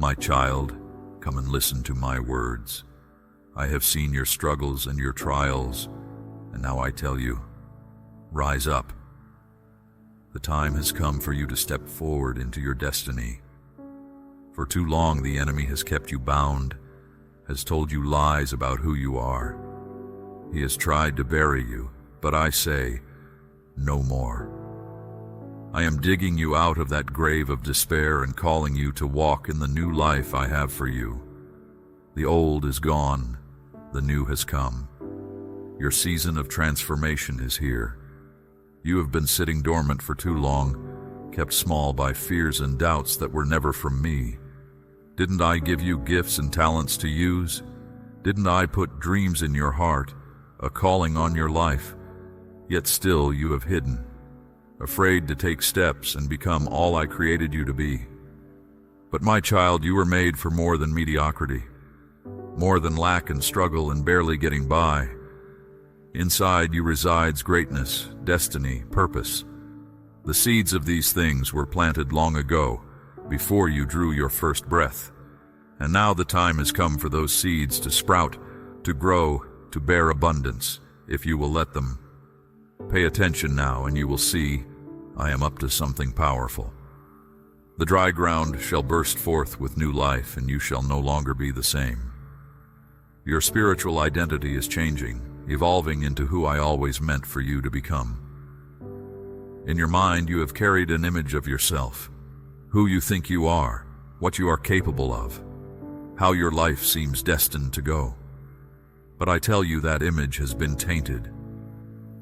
My child, come and listen to my words. I have seen your struggles and your trials, and now I tell you, rise up. The time has come for you to step forward into your destiny. For too long the enemy has kept you bound, has told you lies about who you are. He has tried to bury you, but I say, no more. I am digging you out of that grave of despair and calling you to walk in the new life I have for you. The old is gone, the new has come. Your season of transformation is here. You have been sitting dormant for too long, kept small by fears and doubts that were never from me. Didn't I give you gifts and talents to use? Didn't I put dreams in your heart, a calling on your life? Yet still you have hidden, afraid to take steps and become all I created you to be. But my child, you were made for more than mediocrity, more than lack and struggle and barely getting by. Inside you resides greatness, destiny, purpose. The seeds of these things were planted long ago, before you drew your first breath. And now the time has come for those seeds to sprout, to grow, to bear abundance, if you will let them. Pay attention now, and you will see I am up to something powerful. The dry ground shall burst forth with new life, and you shall no longer be the same. Your spiritual identity is changing, evolving into who I always meant for you to become. In your mind, you have carried an image of yourself, who you think you are, what you are capable of, how your life seems destined to go. But I tell you that image has been tainted.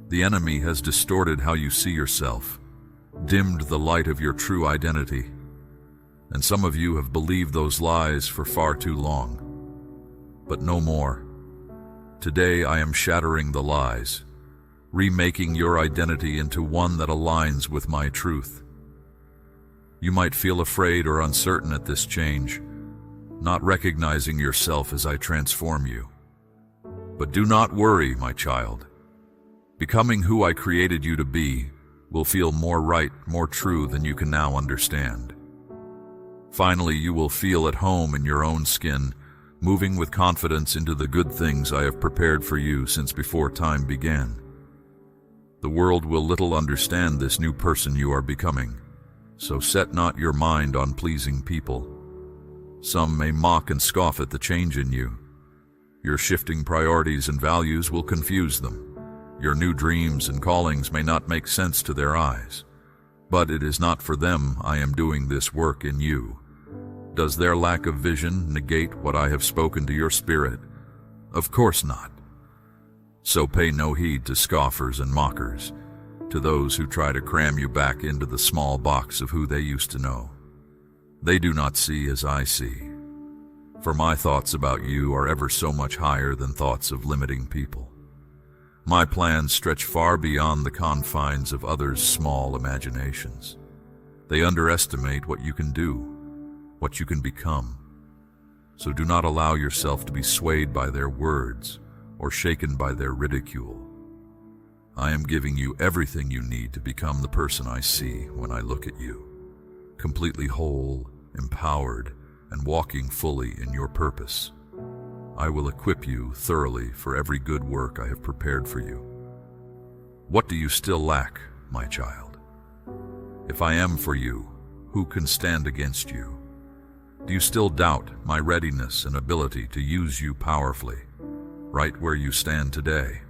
The enemy has distorted how you see yourself, dimmed the light of your true identity, and some of you have believed those lies for far too long. But no more. Today I am shattering the lies, remaking your identity into one that aligns with my truth. You might feel afraid or uncertain at this change, not recognizing yourself as I transform you. But do not worry, my child. Becoming who I created you to be will feel more right, more true than you can now understand. Finally, you will feel at home in your own skin, moving with confidence into the good things I have prepared for you since before time began. The world will little understand this new person you are becoming, so set not your mind on pleasing people. Some may mock and scoff at the change in you. Your shifting priorities and values will confuse them. Your new dreams and callings may not make sense to their eyes. But it is not for them I am doing this work in you. Does their lack of vision negate what I have spoken to your spirit? Of course not. So pay no heed to scoffers and mockers, to those who try to cram you back into the small box of who they used to know. They do not see as I see. For my thoughts about you are ever so much higher than thoughts of limiting people. My plans stretch far beyond the confines of others' small imaginations. They underestimate what you can do, what you can become. So do not allow yourself to be swayed by their words or shaken by their ridicule. I am giving you everything you need to become the person I see when I look at you, completely whole, empowered, and walking fully in your purpose. I will equip you thoroughly for every good work I have prepared for you. What do you still lack, my child? If I am for you, who can stand against you? Do you still doubt my readiness and ability to use you powerfully, right where you stand today,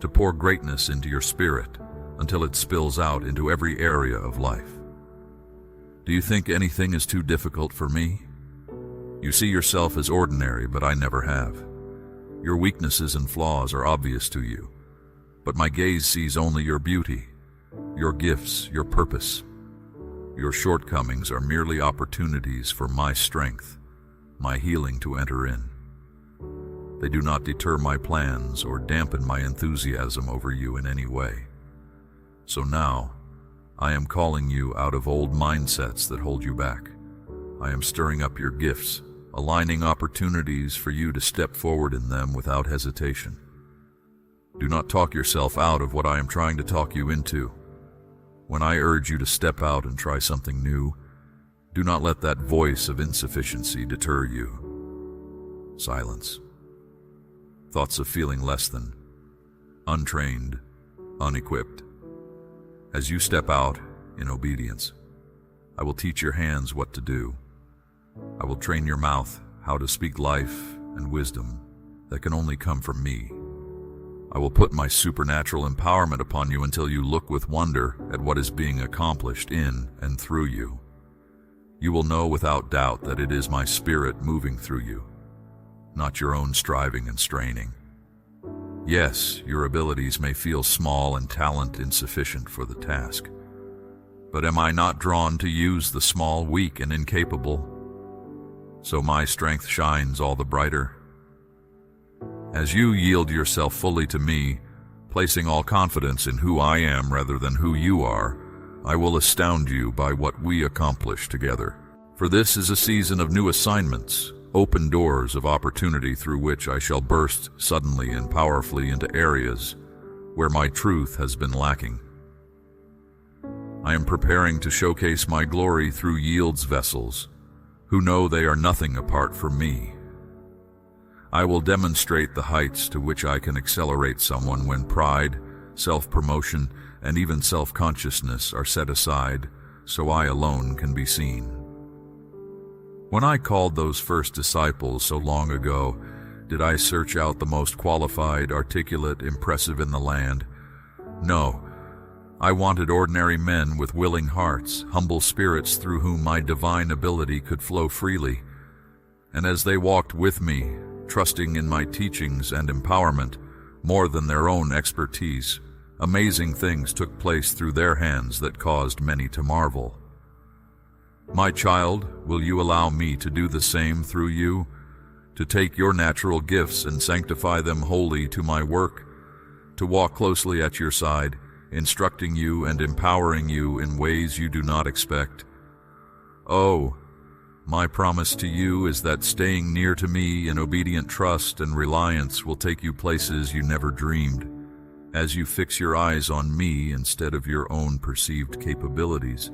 to pour greatness into your spirit until it spills out into every area of life? Do you think anything is too difficult for me? You see yourself as ordinary, but I never have. Your weaknesses and flaws are obvious to you, but my gaze sees only your beauty, your gifts, your purpose. Your shortcomings are merely opportunities for my strength, my healing to enter in. They do not deter my plans or dampen my enthusiasm over you in any way. So now, I am calling you out of old mindsets that hold you back. I am stirring up your gifts, aligning opportunities for you to step forward in them without hesitation. Do not talk yourself out of what I am trying to talk you into. When I urge you to step out and try something new, Do not let that voice of insufficiency deter you. Silence. Thoughts of feeling less than, untrained, unequipped. As you step out in obedience, I will teach your hands what to do. I will train your mouth how to speak life and wisdom that can only come from me. I will put my supernatural empowerment upon you until you look with wonder at what is being accomplished in and through you. You will know without doubt that it is my spirit moving through you, not your own striving and straining. Yes, your abilities may feel small and talent insufficient for the task. But am I not drawn to use the small, weak, and incapable? So my strength shines all the brighter. As you yield yourself fully to me, placing all confidence in who I am rather than who you are, I will astound you by what we accomplish together. For this is a season of new assignments, open doors of opportunity through which I shall burst suddenly and powerfully into areas where my truth has been lacking. I am preparing to showcase my glory through Yield's vessels, who know they are nothing apart from me. I will demonstrate the heights to which I can accelerate someone when pride, self-promotion, and even self-consciousness are set aside, so I alone can be seen. When I called those first disciples so long ago, did I search out the most qualified, articulate, impressive in the land? No. I wanted ordinary men with willing hearts, humble spirits through whom my divine ability could flow freely. And as they walked with me, trusting in my teachings and empowerment more than their own expertise, amazing things took place through their hands that caused many to marvel. My child, will you allow me to do the same through you, to take your natural gifts and sanctify them wholly to my work, to walk closely at your side, instructing you and empowering you in ways you do not expect? Oh, my promise to you is that staying near to me in obedient trust and reliance will take you places you never dreamed. As you fix your eyes on me instead of your own perceived capabilities,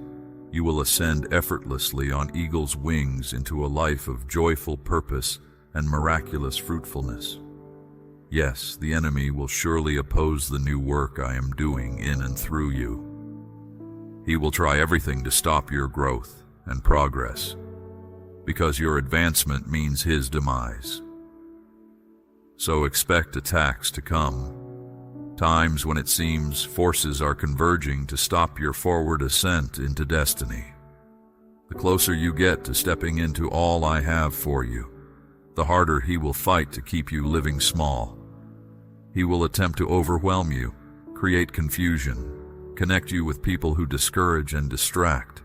you will ascend effortlessly on eagle's wings into a life of joyful purpose and miraculous fruitfulness. Yes, the enemy will surely oppose the new work I am doing in and through you. He will try everything to stop your growth and progress, because your advancement means his demise. So expect attacks to come, times when it seems forces are converging to stop your forward ascent into destiny. The closer you get to stepping into all I have for you, the harder he will fight to keep you living small. He will attempt to overwhelm you, create confusion, connect you with people who discourage and distract.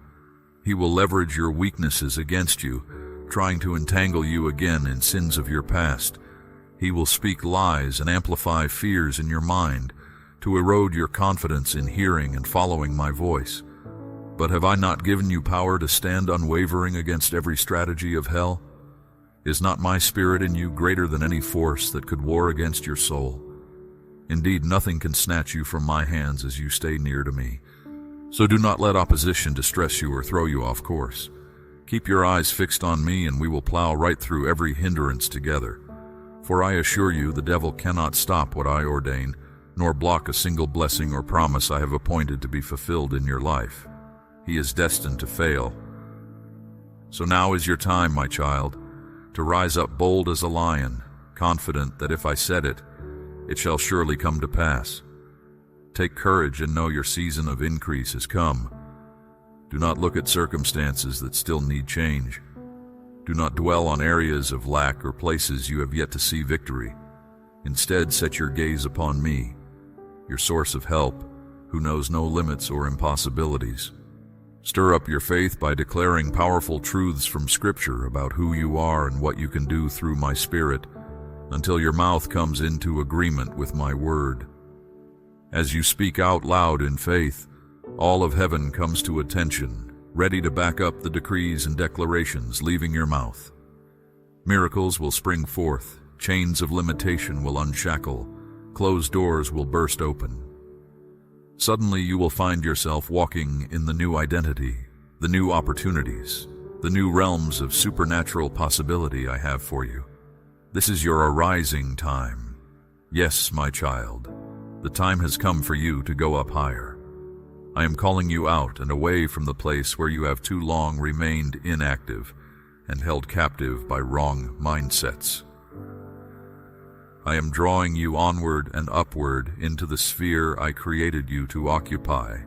He will leverage your weaknesses against you, trying to entangle you again in sins of your past. He will speak lies and amplify fears in your mind to erode your confidence in hearing and following my voice. But have I not given you power to stand unwavering against every strategy of hell? Is not my spirit in you greater than any force that could war against your soul? Indeed, nothing can snatch you from my hands as you stay near to me. So do not let opposition distress you or throw you off course. Keep your eyes fixed on me, and we will plow right through every hindrance together. For I assure you, the devil cannot stop what I ordain, nor block a single blessing or promise I have appointed to be fulfilled in your life. He is destined to fail. So now is your time, my child, to rise up bold as a lion, confident that if I said it, it shall surely come to pass. Take courage and know your season of increase has come. Do not look at circumstances that still need change. Do not dwell on areas of lack or places you have yet to see victory. Instead, set your gaze upon me, your source of help, who knows no limits or impossibilities. Stir up your faith by declaring powerful truths from Scripture about who you are and what you can do through my Spirit, until your mouth comes into agreement with my word. As you speak out loud in faith, all of heaven comes to attention, ready to back up the decrees and declarations leaving your mouth. Miracles will spring forth, chains of limitation will unshackle, closed doors will burst open. Suddenly you will find yourself walking in the new identity, the new opportunities, the new realms of supernatural possibility I have for you. This is your arising time. Yes, my child, the time has come for you to go up higher. I am calling you out and away from the place where you have too long remained inactive and held captive by wrong mindsets. I am drawing you onward and upward into the sphere I created you to occupy,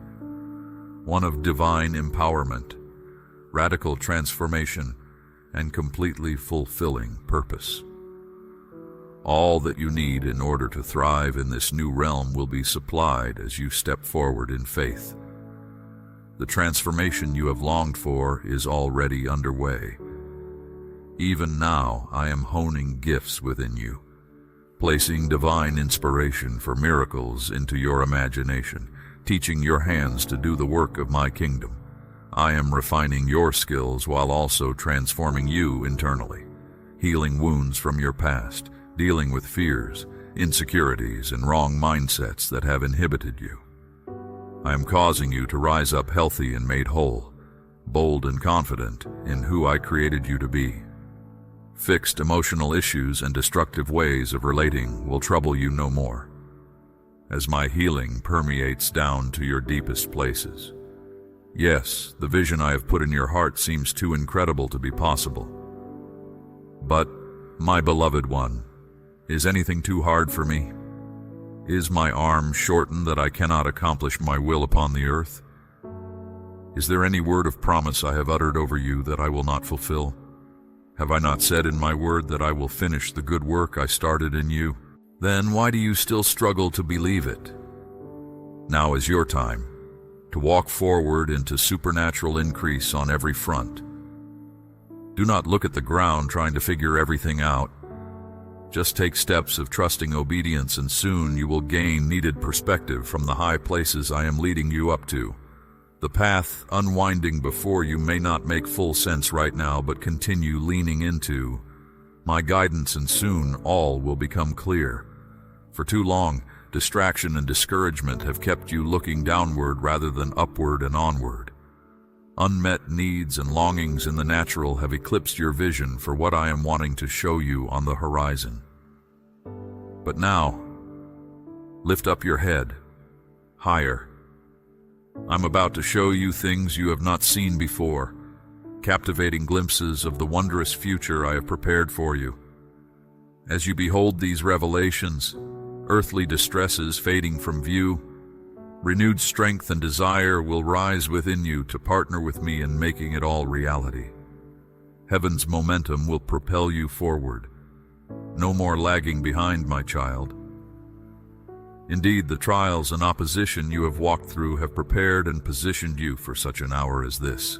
one of divine empowerment, radical transformation, and completely fulfilling purpose. All that you need in order to thrive in this new realm will be supplied as you step forward in faith. The transformation you have longed for is already underway. Even now, I am honing gifts within you, placing divine inspiration for miracles into your imagination, teaching your hands to do the work of my kingdom. I am refining your skills while also transforming you internally, healing wounds from your past, dealing with fears, insecurities, and wrong mindsets that have inhibited you. I am causing you to rise up healthy and made whole, bold and confident in who I created you to be. Fixed emotional issues and destructive ways of relating will trouble you no more, as my healing permeates down to your deepest places. Yes, the vision I have put in your heart seems too incredible to be possible. But, my beloved one, is anything too hard for me? Is my arm shortened that I cannot accomplish my will upon the earth? Is there any word of promise I have uttered over you that I will not fulfill? Have I not said in my word that I will finish the good work I started in you? Then why do you still struggle to believe it? Now is your time to walk forward into supernatural increase on every front. Do not look at the ground trying to figure everything out. Just take steps of trusting obedience, and soon you will gain needed perspective from the high places I am leading you up to. The path unwinding before you may not make full sense right now, but continue leaning into my guidance and soon all will become clear. For too long, distraction and discouragement have kept you looking downward rather than upward and onward. Unmet needs and longings in the natural have eclipsed your vision for what I am wanting to show you on the horizon. But now, lift up your head, higher. I'm about to show you things you have not seen before, captivating glimpses of the wondrous future I have prepared for you. As you behold these revelations, earthly distresses fading from view, renewed strength and desire will rise within you to partner with me in making it all reality. Heaven's momentum will propel you forward. No more lagging behind, my child. Indeed, the trials and opposition you have walked through have prepared and positioned you for such an hour as this,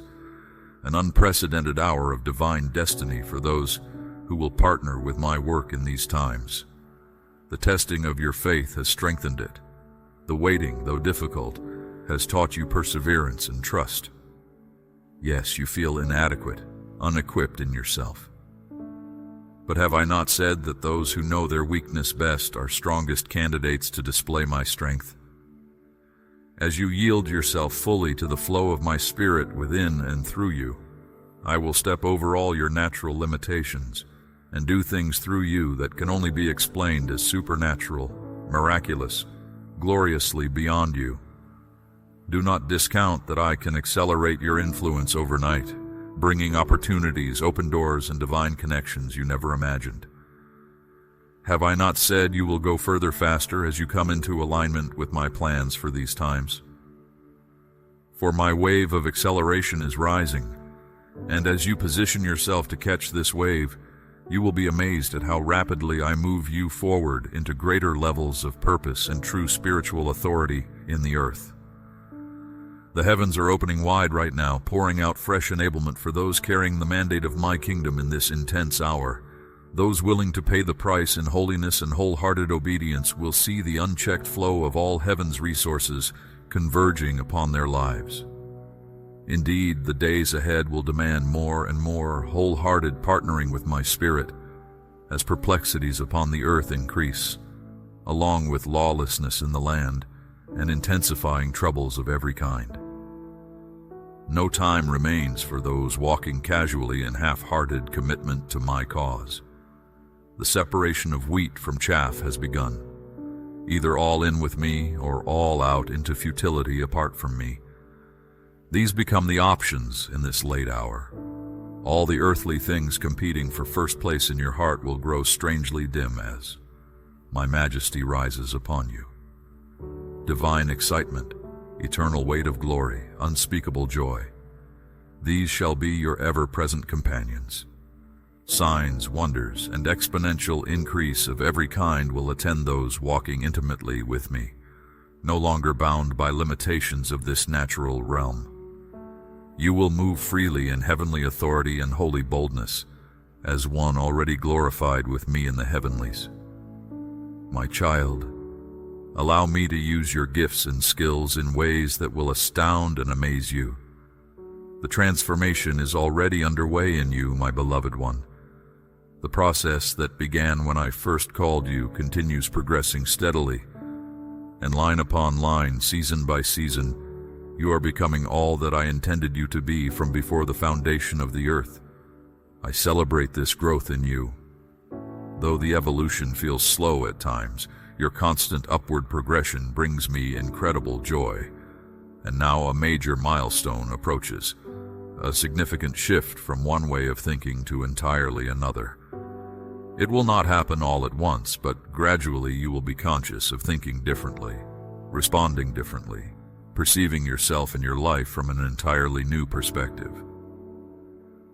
an unprecedented hour of divine destiny for those who will partner with my work in these times. The testing of your faith has strengthened it. The waiting, though difficult, has taught you perseverance and trust. Yes, you feel inadequate, unequipped in yourself. But have I not said that those who know their weakness best are strongest candidates to display my strength? As you yield yourself fully to the flow of my spirit within and through you, I will step over all your natural limitations and do things through you that can only be explained as supernatural, miraculous, gloriously beyond you. Do not discount that I can accelerate your influence overnight, bringing opportunities, open doors, and divine connections you never imagined. Have I not said you will go further faster as you come into alignment with my plans for these times? For my wave of acceleration is rising, and as you position yourself to catch this wave, you will be amazed at how rapidly I move you forward into greater levels of purpose and true spiritual authority in the earth. The heavens are opening wide right now, pouring out fresh enablement for those carrying the mandate of my kingdom in this intense hour. Those willing to pay the price in holiness and wholehearted obedience will see the unchecked flow of all heaven's resources converging upon their lives. Indeed, the days ahead will demand more and more wholehearted partnering with my spirit as perplexities upon the earth increase, along with lawlessness in the land and intensifying troubles of every kind. No time remains for those walking casually in half-hearted commitment to my cause. The separation of wheat from chaff has begun. Either all in with me or all out into futility apart from me. These become the options in this late hour. All the earthly things competing for first place in your heart will grow strangely dim as my majesty rises upon you. Divine excitement, eternal weight of glory, unspeakable joy. These shall be your ever-present companions. Signs, wonders, and exponential increase of every kind will attend those walking intimately with me, no longer bound by limitations of this natural realm. You will move freely in heavenly authority and holy boldness, as one already glorified with me in the heavenlies. My child, allow me to use your gifts and skills in ways that will astound and amaze you. The transformation is already underway in you, my beloved one. The process that began when I first called you continues progressing steadily, and line upon line, season by season, you are becoming all that I intended you to be from before the foundation of the earth. I celebrate this growth in you. Though the evolution feels slow at times, your constant upward progression brings me incredible joy. And now a major milestone approaches, a significant shift from one way of thinking to entirely another. It will not happen all at once, but gradually you will be conscious of thinking differently, responding differently, perceiving yourself and your life from an entirely new perspective.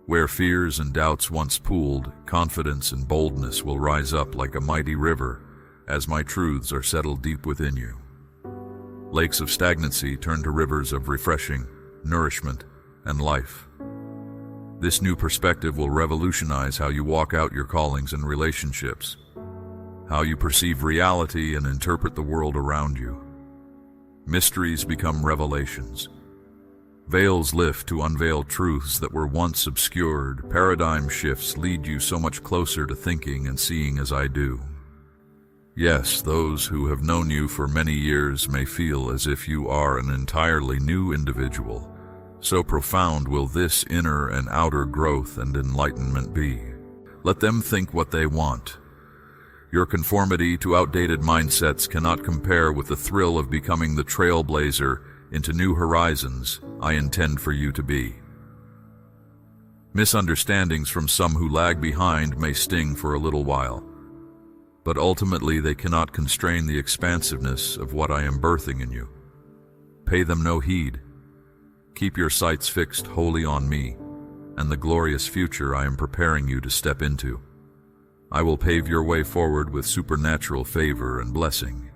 Where fears and doubts once pooled, confidence and boldness will rise up like a mighty river as my truths are settled deep within you. Lakes of stagnancy turn to rivers of refreshing, nourishment, and life. This new perspective will revolutionize how you walk out your callings and relationships, how you perceive reality and interpret the world around you. Mysteries become revelations. Veils lift to unveil truths that were once obscured. Paradigm shifts lead you so much closer to thinking and seeing as I do. Yes, those who have known you for many years may feel as if you are an entirely new individual. So profound will this inner and outer growth and enlightenment be. Let them think what they want. Your conformity to outdated mindsets cannot compare with the thrill of becoming the trailblazer into new horizons I intend for you to be. Misunderstandings from some who lag behind may sting for a little while, but ultimately they cannot constrain the expansiveness of what I am birthing in you. Pay them no heed. Keep your sights fixed wholly on me and the glorious future I am preparing you to step into. I will pave your way forward with supernatural favor and blessing.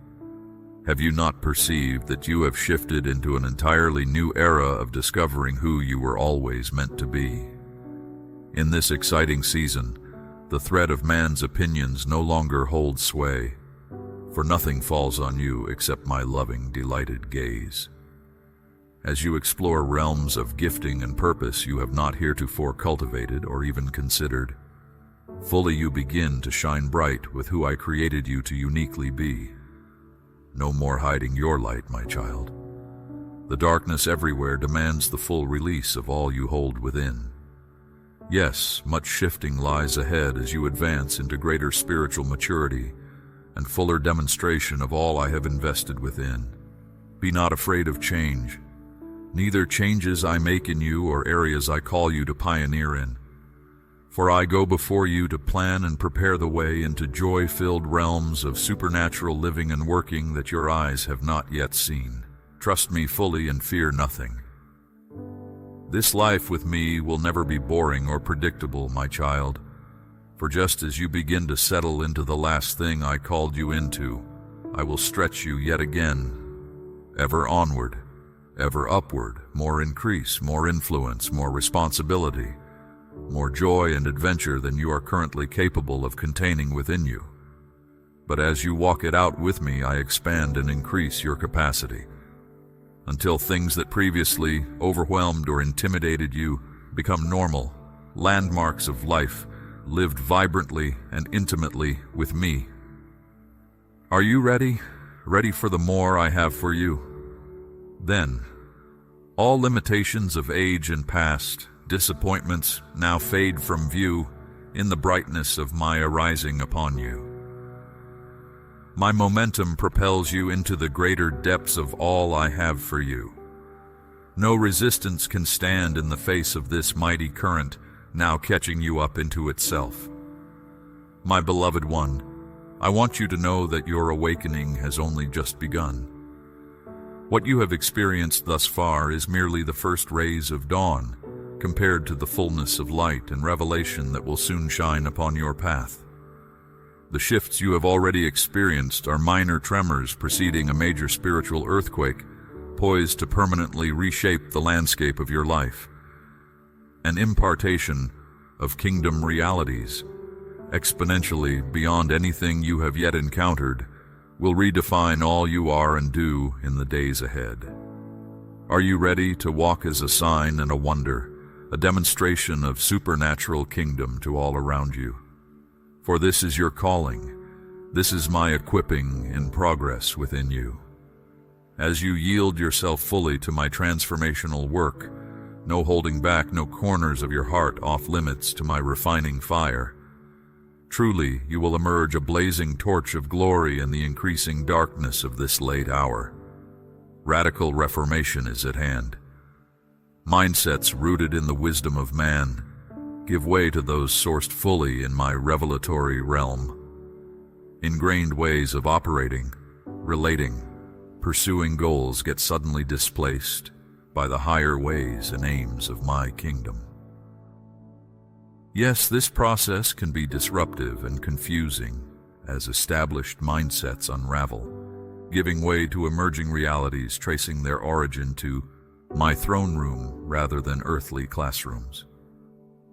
Have you not perceived that you have shifted into an entirely new era of discovering who you were always meant to be? In this exciting season, the thread of man's opinions no longer holds sway, for nothing falls on you except my loving, delighted gaze. As you explore realms of gifting and purpose you have not heretofore cultivated or even considered, fully you begin to shine bright with who I created you to uniquely be. No more hiding your light, my child. The darkness everywhere demands the full release of all you hold within. Yes, much shifting lies ahead as you advance into greater spiritual maturity and fuller demonstration of all I have invested within. Be not afraid of change, neither changes I make in you or areas I call you to pioneer in. For I go before you to plan and prepare the way into joy-filled realms of supernatural living and working that your eyes have not yet seen. Trust me fully and fear nothing. This life with me will never be boring or predictable, my child, for just as you begin to settle into the last thing I called you into, I will stretch you yet again, ever onward, ever upward, more increase, more influence, more responsibility, more joy and adventure than you are currently capable of containing within you. But as you walk it out with me, I expand and increase your capacity, until things that previously overwhelmed or intimidated you become normal, landmarks of life, lived vibrantly and intimately with me. Are you ready? Ready for the more I have for you? Then, All limitations of age and past disappointments now fade from view in the brightness of my arising upon you. My momentum propels you into the greater depths of all I have for you. No resistance can stand in the face of this mighty current now catching you up into itself. My beloved one, I want you to know that your awakening has only just begun. What you have experienced thus far is merely the first rays of dawn, compared to the fullness of light and revelation that will soon shine upon your path. The shifts you have already experienced are minor tremors preceding a major spiritual earthquake, poised to permanently reshape the landscape of your life. An impartation of kingdom realities, exponentially beyond anything you have yet encountered, will redefine all you are and do in the days ahead. Are you ready to walk as a sign and a wonder, a demonstration of supernatural kingdom to all around you? For this is your calling. This is my equipping in progress within you. As you yield yourself fully to my transformational work, no holding back, no corners of your heart off limits to my refining fire, truly you will emerge a blazing torch of glory in the increasing darkness of this late hour. Radical reformation is at hand. Mindsets rooted in the wisdom of man give way to those sourced fully in my revelatory realm. Ingrained ways of operating, relating, pursuing goals get suddenly displaced by the higher ways and aims of my kingdom. Yes, this process can be disruptive and confusing as established mindsets unravel, giving way to emerging realities tracing their origin to my throne room rather than earthly classrooms.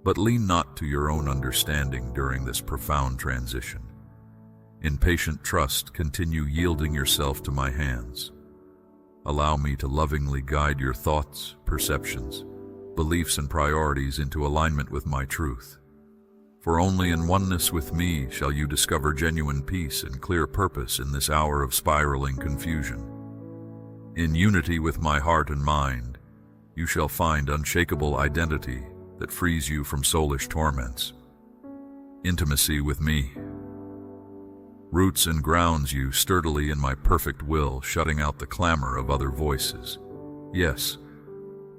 But lean not to your own understanding during this profound transition. In patient trust, continue yielding yourself to my hands. Allow me to lovingly guide your thoughts, perceptions, beliefs, and priorities into alignment with my truth. For only in oneness with me shall you discover genuine peace and clear purpose in this hour of spiraling confusion. In unity with my heart and mind, you shall find unshakable identity that frees you from soulish torments. Intimacy with me roots and grounds you sturdily in my perfect will, shutting out the clamor of other voices. Yes,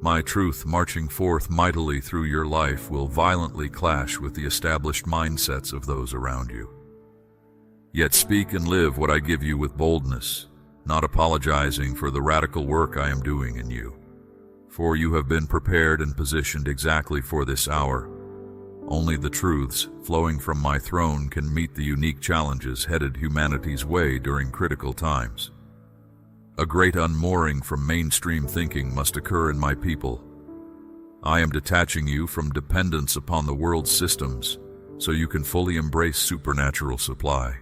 my truth marching forth mightily through your life will violently clash with the established mindsets of those around you. Yet speak and live what I give you with boldness, not apologizing for the radical work I am doing in you. For you have been prepared and positioned exactly for this hour. Only the truths flowing from my throne can meet the unique challenges headed humanity's way during critical times. A great unmooring from mainstream thinking must occur in my people. I am detaching you from dependence upon the world's systems so you can fully embrace supernatural supply.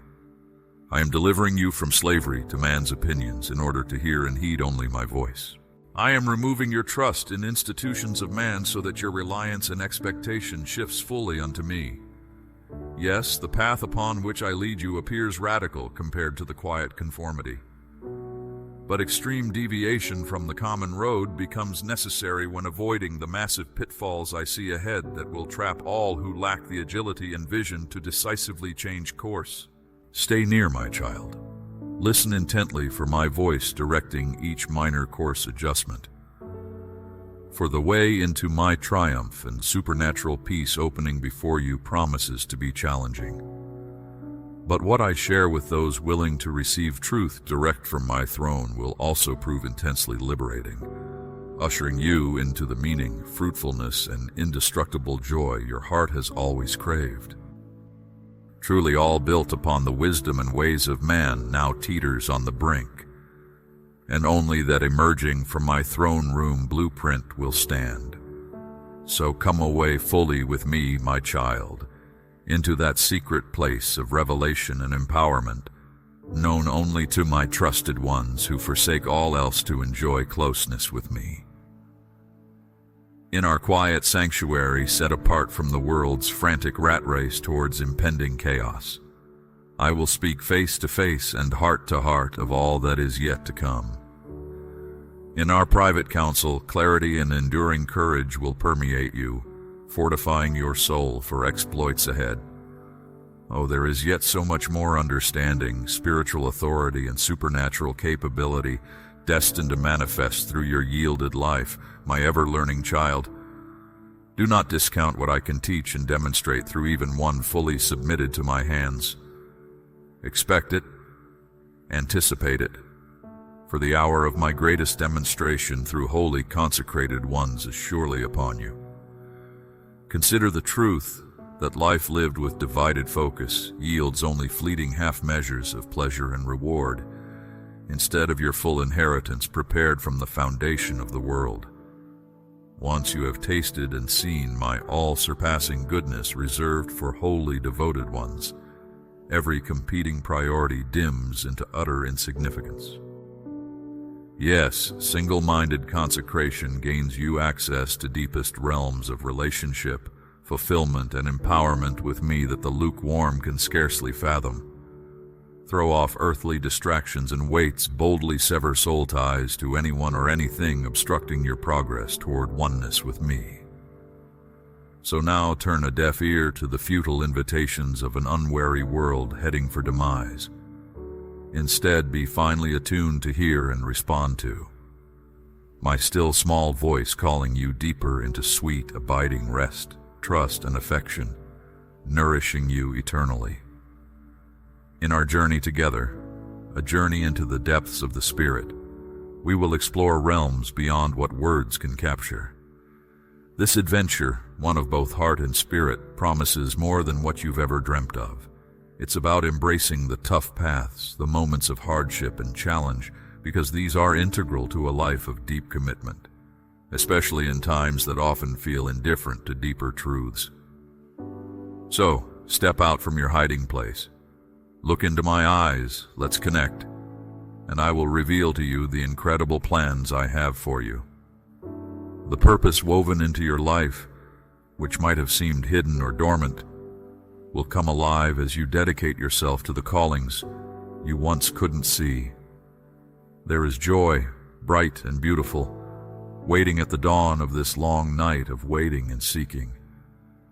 I am delivering you from slavery to man's opinions in order to hear and heed only my voice. I am removing your trust in institutions of man so that your reliance and expectation shifts fully unto me. Yes, the path upon which I lead you appears radical compared to the quiet conformity. But extreme deviation from the common road becomes necessary when avoiding the massive pitfalls I see ahead that will trap all who lack the agility and vision to decisively change course. Stay near, my child. Listen intently for my voice directing each minor course adjustment. For the way into my triumph and supernatural peace opening before you promises to be challenging. But what I share with those willing to receive truth direct from my throne will also prove intensely liberating, ushering you into the meaning, fruitfulness, and indestructible joy your heart has always craved. Truly all built upon the wisdom and ways of man now teeters on the brink, and only that emerging from my throne room blueprint will stand. So come away fully with me, my child, into that secret place of revelation and empowerment, known only to my trusted ones who forsake all else to enjoy closeness with me. In our quiet sanctuary set apart from the world's frantic rat race towards impending chaos, I will speak face to face and heart to heart of all that is yet to come. In our private council, clarity and enduring courage will permeate you, fortifying your soul for exploits ahead. Oh, there is yet so much more understanding, spiritual authority, and supernatural capability destined to manifest through your yielded life, my ever-learning child. Do not discount what I can teach and demonstrate through even one fully submitted to my hands. Expect it, anticipate it, for the hour of my greatest demonstration through holy consecrated ones is surely upon you. Consider the truth that life lived with divided focus yields only fleeting half measures of pleasure and reward, instead of your full inheritance prepared from the foundation of the world. Once you have tasted and seen my all-surpassing goodness reserved for wholly devoted ones, every competing priority dims into utter insignificance. Yes, single-minded consecration gains you access to deepest realms of relationship, fulfillment, and empowerment with me that the lukewarm can scarcely fathom. Throw off earthly distractions and weights, boldly sever soul ties to anyone or anything obstructing your progress toward oneness with me. So now turn a deaf ear to the futile invitations of an unwary world heading for demise. Instead, be finely attuned to hear and respond to my still small voice calling you deeper into sweet, abiding rest, trust, and affection, nourishing you eternally. In our journey together, a journey into the depths of the Spirit, we will explore realms beyond what words can capture. This adventure, one of both heart and spirit, promises more than what you've ever dreamt of. It's about embracing the tough paths, the moments of hardship and challenge, because these are integral to a life of deep commitment, especially in times that often feel indifferent to deeper truths. So, step out from your hiding place. Look into my eyes, let's connect, and I will reveal to you the incredible plans I have for you. The purpose woven into your life, which might have seemed hidden or dormant, will come alive as you dedicate yourself to the callings you once couldn't see. There is joy, bright and beautiful, waiting at the dawn of this long night of waiting and seeking.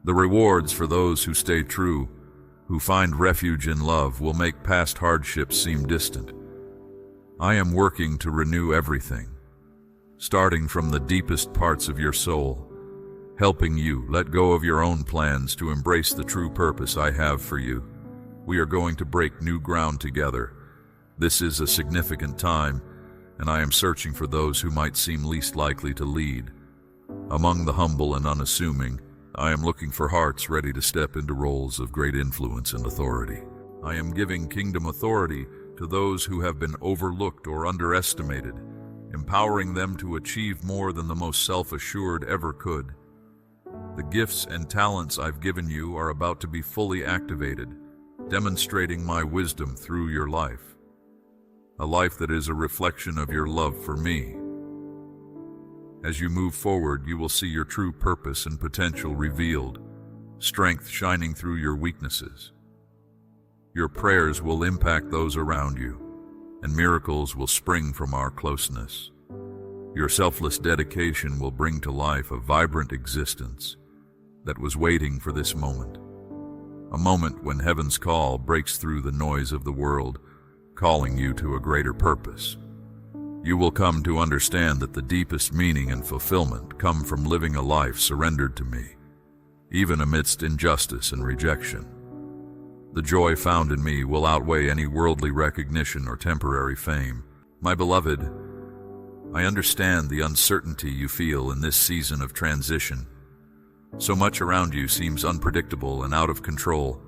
The rewards for those who stay true, who find refuge in love, will make past hardships seem distant. I am working to renew everything, starting from the deepest parts of your soul, helping you let go of your own plans to embrace the true purpose I have for you. We are going to break new ground together. This is a significant time, and I am searching for those who might seem least likely to lead. Among the humble and unassuming, I am looking for hearts ready to step into roles of great influence and authority. I am giving kingdom authority to those who have been overlooked or underestimated, empowering them to achieve more than the most self-assured ever could. The gifts and talents I've given you are about to be fully activated, demonstrating my wisdom through your life. A life that is a reflection of your love for me. As you move forward, you will see your true purpose and potential revealed, strength shining through your weaknesses. Your prayers will impact those around you, and miracles will spring from our closeness. Your selfless dedication will bring to life a vibrant existence that was waiting for this moment. A moment when heaven's call breaks through the noise of the world, calling you to a greater purpose. You will come to understand that the deepest meaning and fulfillment come from living a life surrendered to me, even amidst injustice and rejection. The joy found in me will outweigh any worldly recognition or temporary fame. My beloved, I understand the uncertainty you feel in this season of transition. So much around you seems unpredictable and out of control,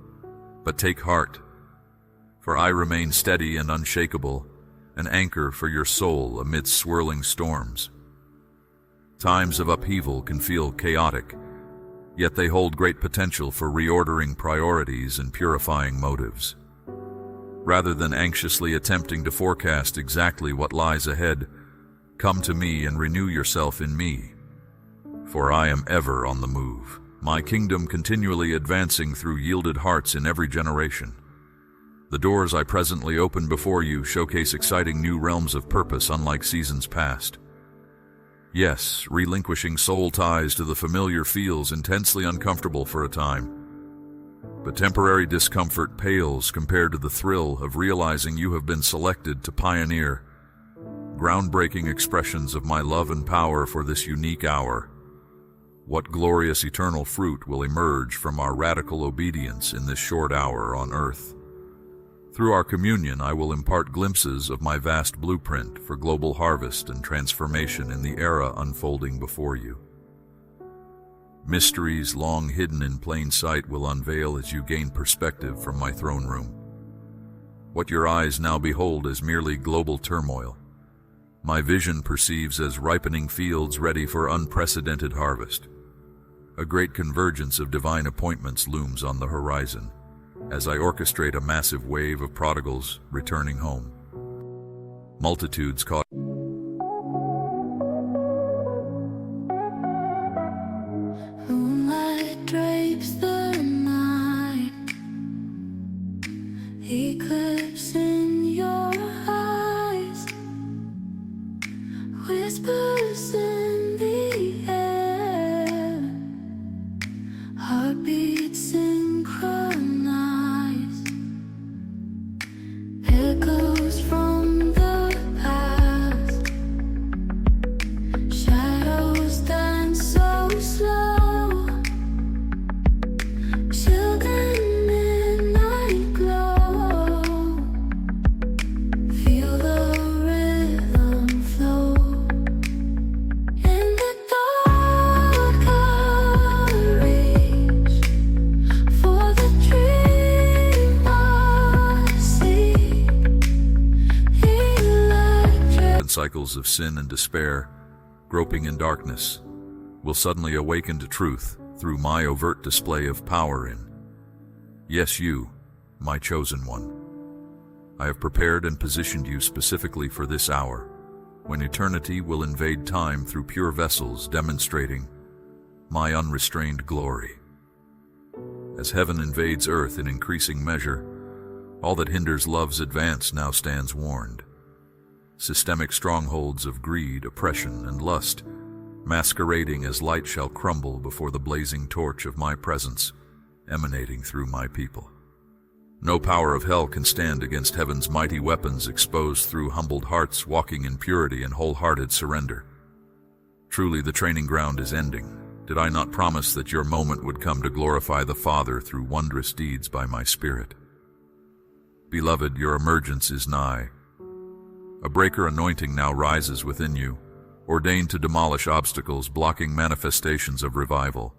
but take heart, for I remain steady and unshakable, an anchor for your soul amidst swirling storms. Times of upheaval can feel chaotic, yet they hold great potential for reordering priorities and purifying motives. Rather than anxiously attempting to forecast exactly what lies ahead, come to me and renew yourself in me, for I am ever on the move, my kingdom continually advancing through yielded hearts in every generation. The doors I presently open before you showcase exciting new realms of purpose unlike seasons past. Yes, relinquishing soul ties to the familiar feels intensely uncomfortable for a time. But temporary discomfort pales compared to the thrill of realizing you have been selected to pioneer groundbreaking expressions of my love and power for this unique hour. What glorious eternal fruit will emerge from our radical obedience in this short hour on earth? Through our communion, I will impart glimpses of my vast blueprint for global harvest and transformation in the era unfolding before you. Mysteries long hidden in plain sight will unveil as you gain perspective from my throne room. What your eyes now behold is merely global turmoil. My vision perceives as ripening fields ready for unprecedented harvest. A great convergence of divine appointments looms on the horizon, as I orchestrate a massive wave of prodigals returning home. Multitudes caught. Moonlight drapes the night, eclipse in your eyes, whispers in the air, heartbeats synchronized, echoes from the past, shadows dance so slow, children midnight glow, feel the rhythm flow. In the dark I'll reach for the dream I seek, electric. Cycles of sin and despair, groping in darkness, will suddenly awaken to truth through my overt display of power in, yes, you, my chosen one. I have prepared and positioned you specifically for this hour, when eternity will invade time through pure vessels demonstrating my unrestrained glory. As heaven invades earth in increasing measure, all that hinders love's advance now stands warned. Systemic strongholds of greed, oppression, and lust, masquerading as light, shall crumble before the blazing torch of my presence, emanating through my people. No power of hell can stand against heaven's mighty weapons exposed through humbled hearts walking in purity and wholehearted surrender. Truly, the training ground is ending. Did I not promise that your moment would come to glorify the Father through wondrous deeds by my Spirit? Beloved, your emergence is nigh. A breaker anointing now rises within you, ordained to demolish obstacles blocking manifestations of revival.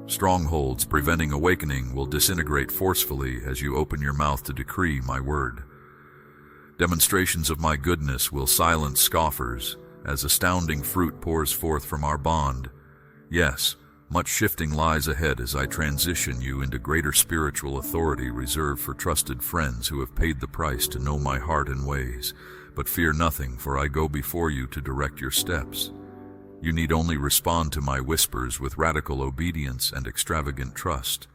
Strongholds preventing awakening will disintegrate forcefully as you open your mouth to decree my word. Demonstrations of my goodness will silence scoffers as astounding fruit pours forth from our bond. Yes, much shifting lies ahead as I transition you into greater spiritual authority reserved for trusted friends who have paid the price to know my heart and ways. But fear nothing, for I go before you to direct your steps. You need only respond to my whispers with radical obedience and extravagant trust.